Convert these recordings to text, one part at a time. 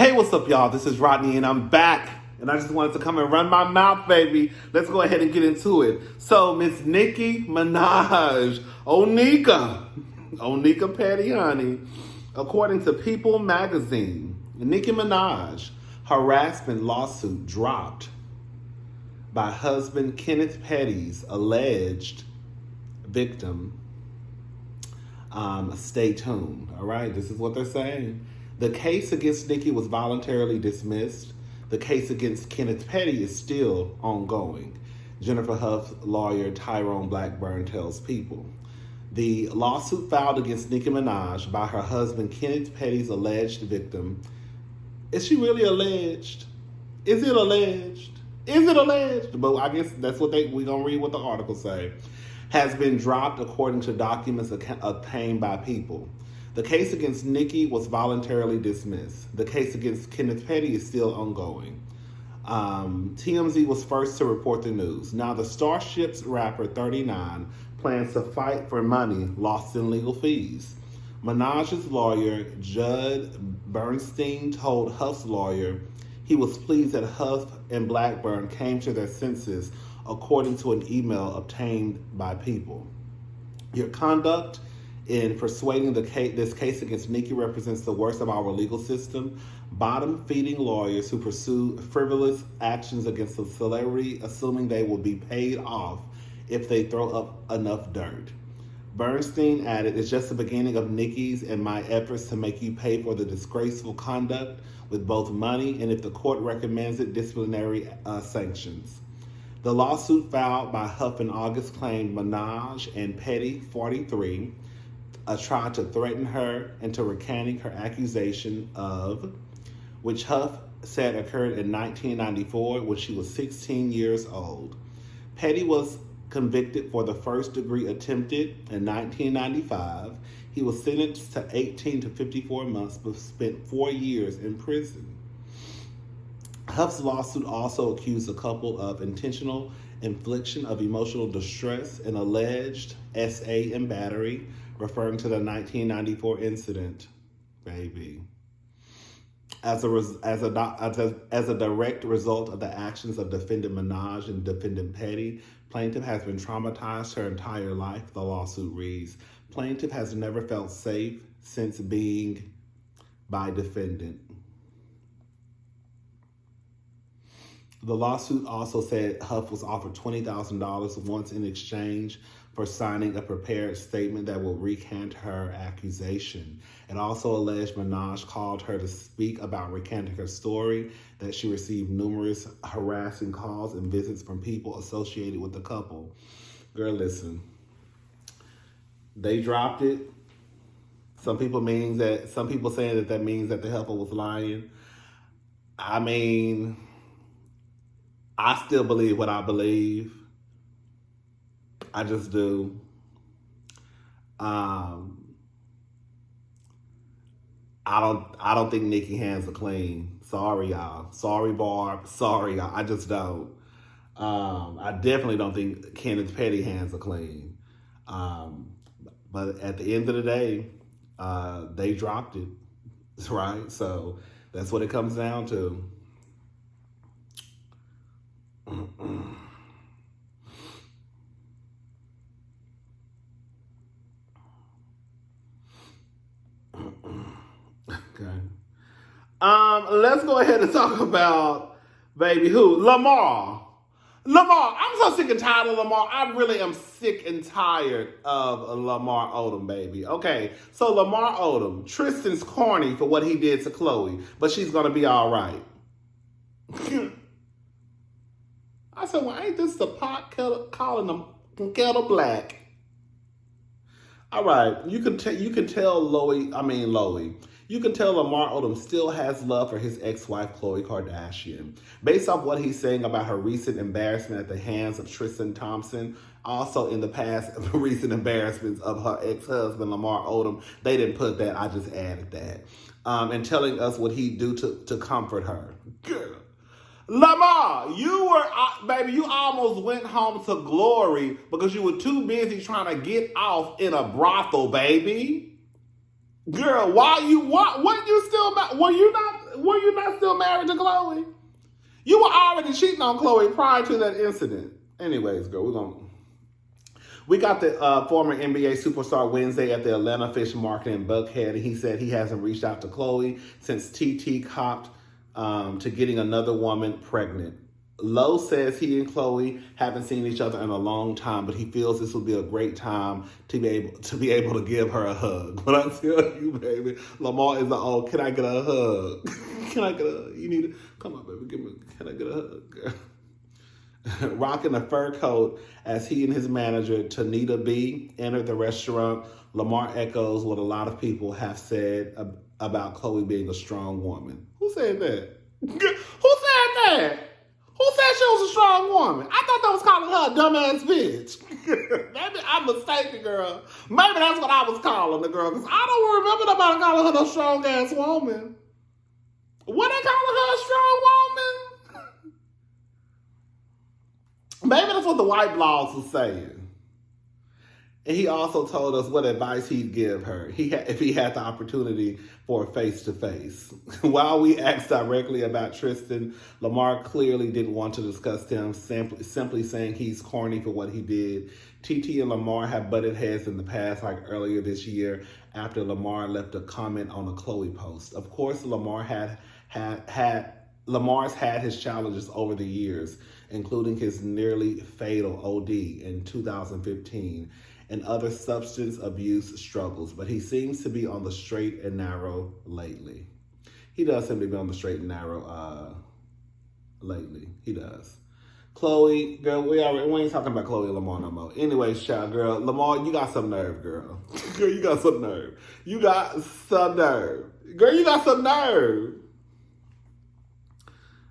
Hey, what's up, y'all? This is Rodney, and I'm back. And I just wanted to come and run my mouth, baby. Let's go ahead and get into it. So, Miss Nicki Minaj, Onika Petty Honey, according to People magazine, Nicki Minaj harassment lawsuit dropped by husband Kenneth Petty's alleged victim. Stay tuned. All right, this is what they're saying. The case against Nicki was voluntarily dismissed. The case against Kenneth Petty is still ongoing. Jennifer Hough's lawyer Tyrone Blackburn tells People. The lawsuit filed against Nicki Minaj by her husband Kenneth Petty's alleged victim. Is she really alleged? Is it alleged? Is it alleged? But I guess that's what we're going to read what the article say. Has been dropped according to documents obtained by People. The case against Nicki was voluntarily dismissed. The case against Kenneth Petty is still ongoing. TMZ was first to report the news. Now the Starships rapper 39 plans to fight for money lost in legal fees. Minaj's lawyer, Judd Bernstein, told Hough's lawyer he was pleased that Hough and Blackburn came to their senses, according to an email obtained by People. Your conduct in persuading this case against Nicki represents the worst of our legal system, bottom-feeding lawyers who pursue frivolous actions against a celebrity, assuming they will be paid off if they throw up enough dirt. Bernstein added, it's just the beginning of Nicki's and my efforts to make you pay for the disgraceful conduct with both money and, if the court recommends it, disciplinary sanctions. The lawsuit filed by Hough in August claimed Minaj and Petty, 43, tried to threaten her into recanting her accusation of, which Hough said occurred in 1994 when she was 16 years old. Petty was convicted for the first degree attempted in 1995. He was sentenced to 18 to 54 months but spent 4 years in prison. Hough's lawsuit also accused the couple of intentional infliction of emotional distress and alleged SA and battery, referring to the 1994 incident, baby. As a direct result of the actions of defendant Minaj and defendant Petty, plaintiff has been traumatized her entire life, the lawsuit reads. Plaintiff has never felt safe since being by defendant. The lawsuit also said Hough was offered $20,000 once in exchange for signing a prepared statement that will recant her accusation. It also alleged Minaj called her to speak about recanting her story, that she received numerous harassing calls and visits from people associated with the couple. Girl, listen. They dropped it. Some people saying that means that the helper was lying. I mean, I still believe what I believe. I just do. I don't think Nicki hands are clean. Sorry, y'all. Sorry, Barb. Sorry, y'all. I just don't. I definitely don't think Kenneth Petty hands are clean. But at the end of the day, they dropped it, right? So that's what it comes down to. Okay. Let's go ahead and talk about baby who? Lamar. I'm so sick and tired of Lamar. I really am sick and tired of Lamar Odom, baby. Okay, so Lamar Odom, Tristan's corny for what he did to Khloe, but she's gonna be all right. I said, well, ain't this the pot calling them kettle black? All right, you can tell Khloe. You can tell Lamar Odom still has love for his ex-wife, Khloe Kardashian. Based off what he's saying about her recent embarrassment at the hands of Tristan Thompson, also in the past recent embarrassments of her ex-husband, Lamar Odom, they didn't put that, I just added that. And telling us what he'd do to comfort her. Girl. Lamar, you almost went home to glory because you were too busy trying to get off in a brothel, baby. Girl, why you still not, were you not Were you not still married to Khloe? You were already cheating on Khloe prior to that incident. Anyways, girl, we got the former NBA superstar Wednesday at the Atlanta Fish Market in Buckhead, and he said he hasn't reached out to Khloe since TT copped to getting another woman pregnant. Lowe says he and Khloe haven't seen each other in a long time, but he feels this would be a great time to be able to give her a hug. But I tell you, baby, Lamar is can I get a hug? Can I get a, you need to, come on, baby, can I get a hug? Rocking a fur coat as he and his manager, Tanita B, entered the restaurant, Lamar echoes what a lot of people have said about Khloe being a strong woman. Who said that? Who said that? Who said she was a strong woman? I thought that was calling her a dumbass bitch. Maybe I'm mistaken, girl. Maybe that's what I was calling the girl, because I don't remember nobody calling her no strong-ass woman. What they calling her a strong woman? Maybe that's what the white blogs was saying. And he also told us what advice he'd give her if he had the opportunity for a face-to-face. While we asked directly about Tristan, Lamar clearly didn't want to discuss him, simply saying he's corny for what he did. TT and Lamar have butted heads in the past, like earlier this year after Lamar left a comment on a Khloe post. Of course, Lamar's had his challenges over the years, including his nearly fatal OD in 2015. And other substance abuse struggles, but he seems to be on the straight and narrow lately. He does seem to be on the straight and narrow lately. He does. Khloe, girl, we ain't talking about Khloe and Lamar no more. Anyway, child, girl, Lamar, you got some nerve, girl. Girl, you got some nerve. You got some nerve. Girl, you got some nerve.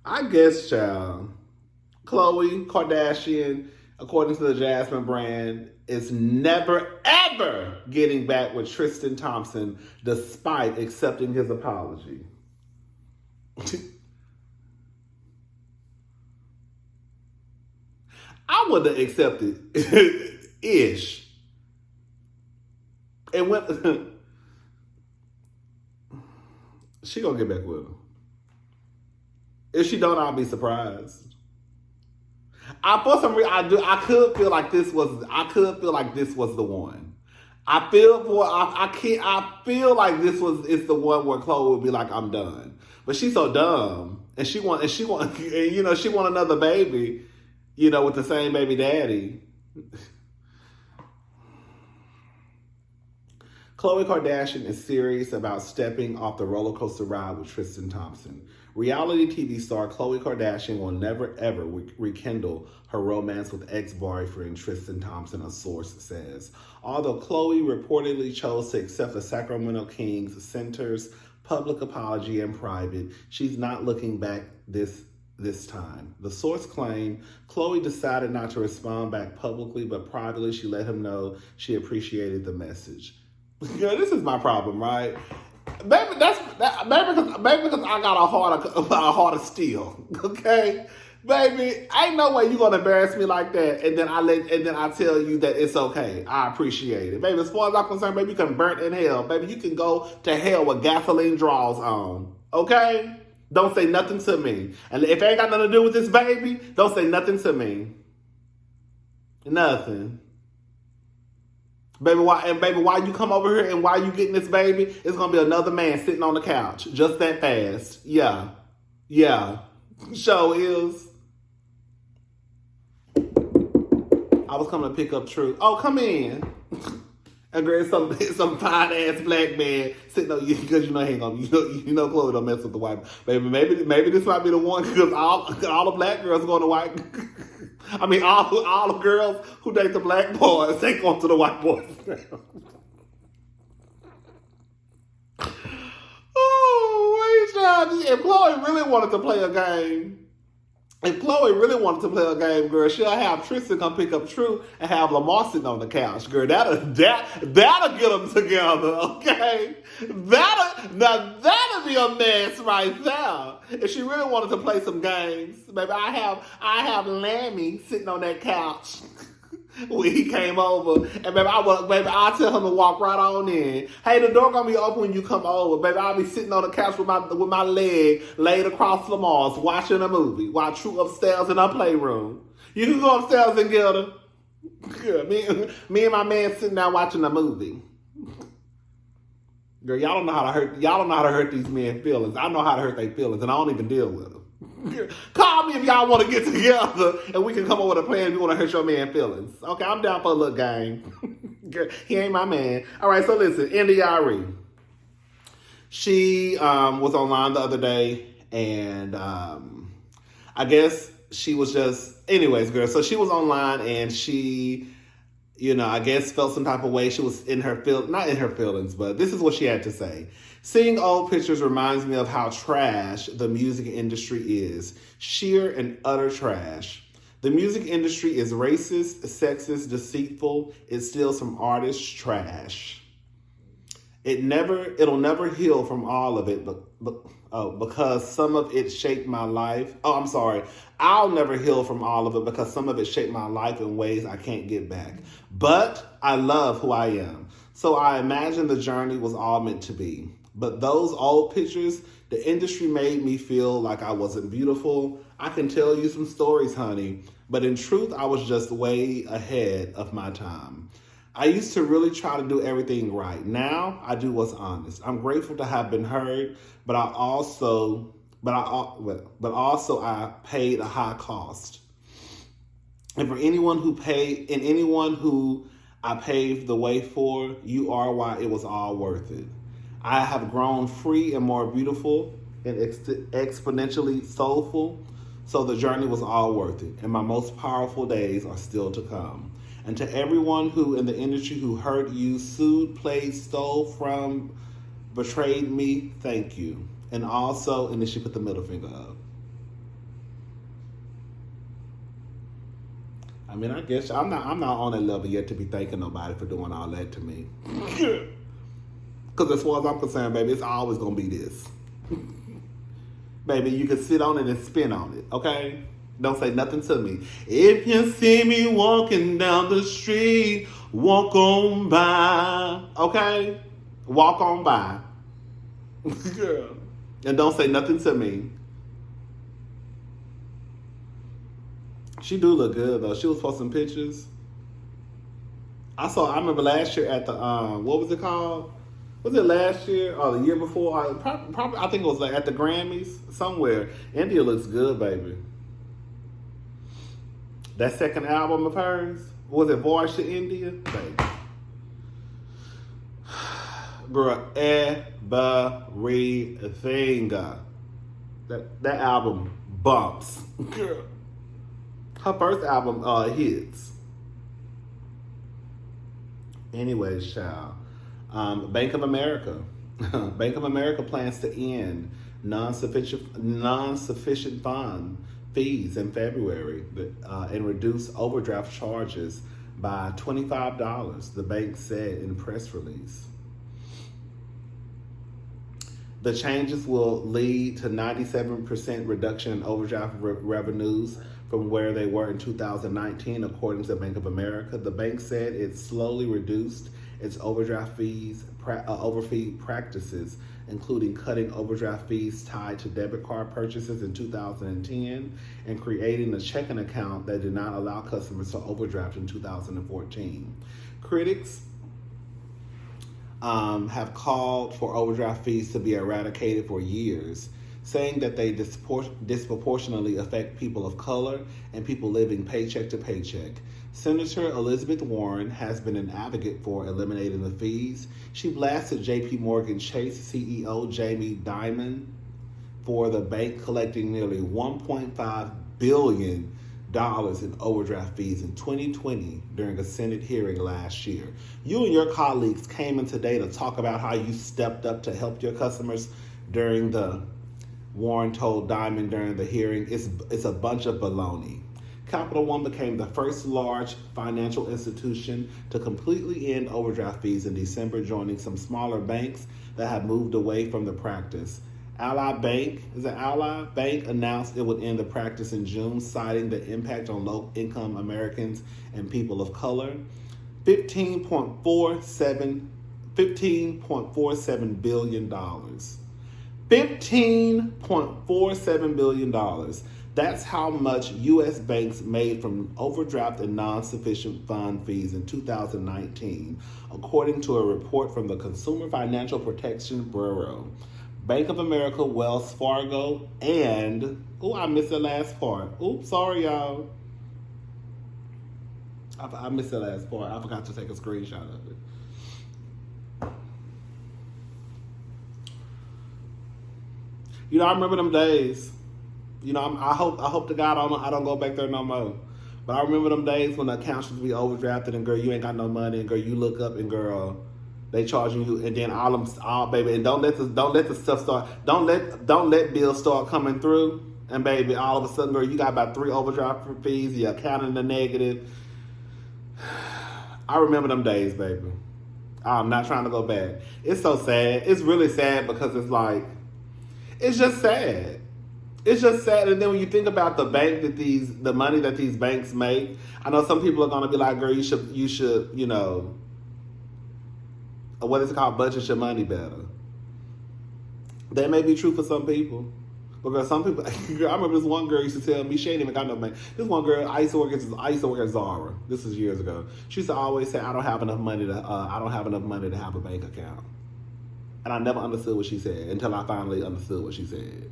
I guess, child, Khloe Kardashian, according to the Jasmine brand, is never, ever getting back with Tristan Thompson despite accepting his apology. I would have accepted ish. And when she gonna get back with him. If she don't, I'll be surprised. For some reason, I could feel like this was the one. I feel like it's the one where Khloe would be like, I'm done. But she's so dumb, and she want another baby, with the same baby daddy. Khloe Kardashian is serious about stepping off the roller coaster ride with Tristan Thompson. Reality TV star Khloe Kardashian will never ever rekindle her romance with ex-boyfriend Tristan Thompson, a source says. Although Khloe reportedly chose to accept the Sacramento Kings center's public apology in private, she's not looking back this time. The source claimed Khloe decided not to respond back publicly, but privately she let him know she appreciated the message. This is my problem, right? Maybe because I got a heart of steel. Okay, baby, ain't no way you gonna embarrass me like that, and then I tell you that it's okay. I appreciate it, baby. As far as I'm concerned, baby, you can burn in hell, baby. You can go to hell with gasoline draws on. Okay, don't say nothing to me, and if it ain't got nothing to do with this baby, don't say nothing to me. Nothing. Baby, why you come over here and why you getting this baby, it's going to be another man sitting on the couch. Just that fast. Yeah. Show is. I was coming to pick up True. Oh, come in. And there's some fine-ass black man sitting on you because he ain't gonna, Khloe don't mess with the white. Baby, maybe this might be the one because all the black girls going to white. I mean, all the girls who date the black boys, they going to the white boys now. Oh, wait, child. If Khloe really wanted to play a game, girl, she'll have Tristan come pick up True and have Lamar sitting on the couch, girl. That'll get them together, okay? That'll be a mess right there. If she really wanted to play some games, baby, I have Lammy sitting on that couch, When he came over, and I'll tell him to walk right on in. Hey, the door gonna be open when you come over, baby. I'll be sitting on the couch with my leg laid across Lamar's, watching a movie while True upstairs in our playroom. You can go upstairs and get her. Good. Me and my man sitting down watching a movie. Girl, y'all don't know how to hurt these men's feelings. I know how to hurt their feelings, and I don't even deal with them. Call me if y'all want to get together and we can come up with a plan if you want to hurt your man's feelings. Okay, I'm down for a little game. He ain't my man. All right, so listen, Arie. She was online the other day, and I guess she was just... Anyways, girl, so she was online, and she... I guess felt some type of way. She was not in her feelings, but this is what she had to say. Seeing old pictures reminds me of how trash the music industry is. Sheer and utter trash. The music industry is racist, sexist, deceitful. It steals from artists' trash. It'll never heal from all of it, because some of it shaped my life. Oh, I'm sorry. I'll never heal from all of it because some of it shaped my life in ways I can't get back. But I love who I am. So I imagine the journey was all meant to be. But those old pictures, the industry made me feel like I wasn't beautiful. I can tell you some stories, honey. But in truth, I was just way ahead of my time. I used to really try to do everything right. Now I do what's honest. I'm grateful to have been heard, but I paid a high cost. And anyone who I paved the way for, you are why it was all worth it. I have grown free and more beautiful and exponentially soulful, so the journey was all worth it. And my most powerful days are still to come. And to everyone who in the industry who hurt you, sued, played, stole from, betrayed me, thank you. And also, and then she put the middle finger up. I mean, I guess I'm not on that level yet to be thanking nobody for doing all that to me. Because as far as I'm concerned, baby, it's always gonna be this. Baby, you can sit on it and spin on it, okay? Don't say nothing to me. If you see me walking down the street, walk on by. Okay? Walk on by. Girl. And don't say nothing to me. She do look good, though. She was posting pictures. I remember last year at the, what was it called? Was it last year or the year before? Probably, I think it was like at the Grammys, somewhere. India looks good, baby. That second album of hers, was it Voice to India? Baby. Girl, everything. That album bumps. Girl. Her first album hits. Anyways, child. Bank of America. Bank of America plans to end non-sufficient fund fees in February and reduce overdraft charges by $25, the bank said in a press release. The changes will lead to 97% reduction in overdraft revenues from where they were in 2019, according to Bank of America. The bank said it slowly reduced its overdraft fees, overfee practices, including cutting overdraft fees tied to debit card purchases in 2010 and creating a checking account that did not allow customers to overdraft in 2014. Critics have called for overdraft fees to be eradicated for years, saying that they disproportionately affect people of color and people living paycheck to paycheck. Senator Elizabeth Warren has been an advocate for eliminating the fees. She blasted JP Morgan Chase CEO Jamie Dimon for the bank collecting nearly $1.5 billion in overdraft fees in 2020 during a Senate hearing last year. You and your colleagues came in today to talk about how you stepped up to help your customers during the... Warren told Dimon during the hearing, it's a bunch of baloney. Capital One became the first large financial institution to completely end overdraft fees in December, joining some smaller banks that have moved away from the practice. Ally Bank, is it Ally Bank, announced it would end the practice in June, citing the impact on low-income Americans and people of color. $15.47 billion. $15.47 billion. That's how much U.S. banks made from overdraft and non-sufficient fund fees in 2019, according to a report from the Consumer Financial Protection Bureau. Bank of America, Wells Fargo, and... Oh, I missed the last part. Oops, sorry, y'all. I missed the last part. I forgot to take a screenshot of it. You know, I remember them days. You know, I hope to God I don't go back there no more. But I remember them days when the accounts would be overdrafted and girl, you ain't got no money, and girl, you look up and girl, they charging you, and then all baby, and don't let the stuff start. Don't let bills start coming through, and baby, all of a sudden, girl, you got about 3 overdraft fees. Your account in the negative. I remember them days, baby. I'm not trying to go back. It's so sad. It's really sad because it's like, it's just sad. It's just sad. And then when you think about the money that these banks make, I know some people are gonna be like, girl, you should, you know, what is it called? Budget your money better. That may be true for some people. Because some people, I remember this one girl used to tell me, she ain't even got no money. This one girl, I used to work at Zara. This was years ago. She used to always say, I don't have enough money to have a bank account. And I never understood what she said until I finally understood what she said.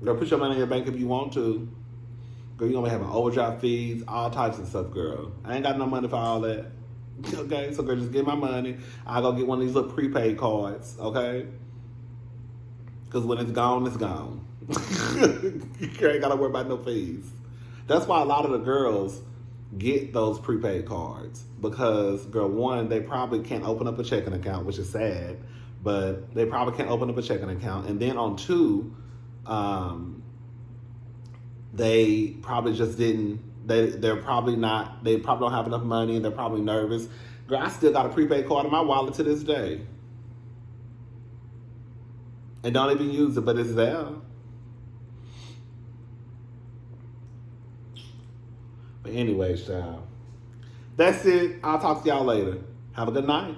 Girl, put your money in your bank if you want to. Girl, you're gonna be having overdraft fees, all types of stuff, girl. I ain't got no money for all that. Okay, so girl, just get my money. I'll go get one of these little prepaid cards, okay? Because when it's gone, it's gone. You ain't gotta worry about no fees. That's why a lot of the girls get those prepaid cards. Because, girl, one, they probably can't open up a checking account, which is sad. But they probably can't open up a checking account. And then on two, they probably just didn't, they probably don't have enough money and they're probably nervous. Girl, I still got a prepaid card in my wallet to this day. And don't even use it, but it's there. But anyways, child. That's it. I'll talk to y'all later. Have a good night.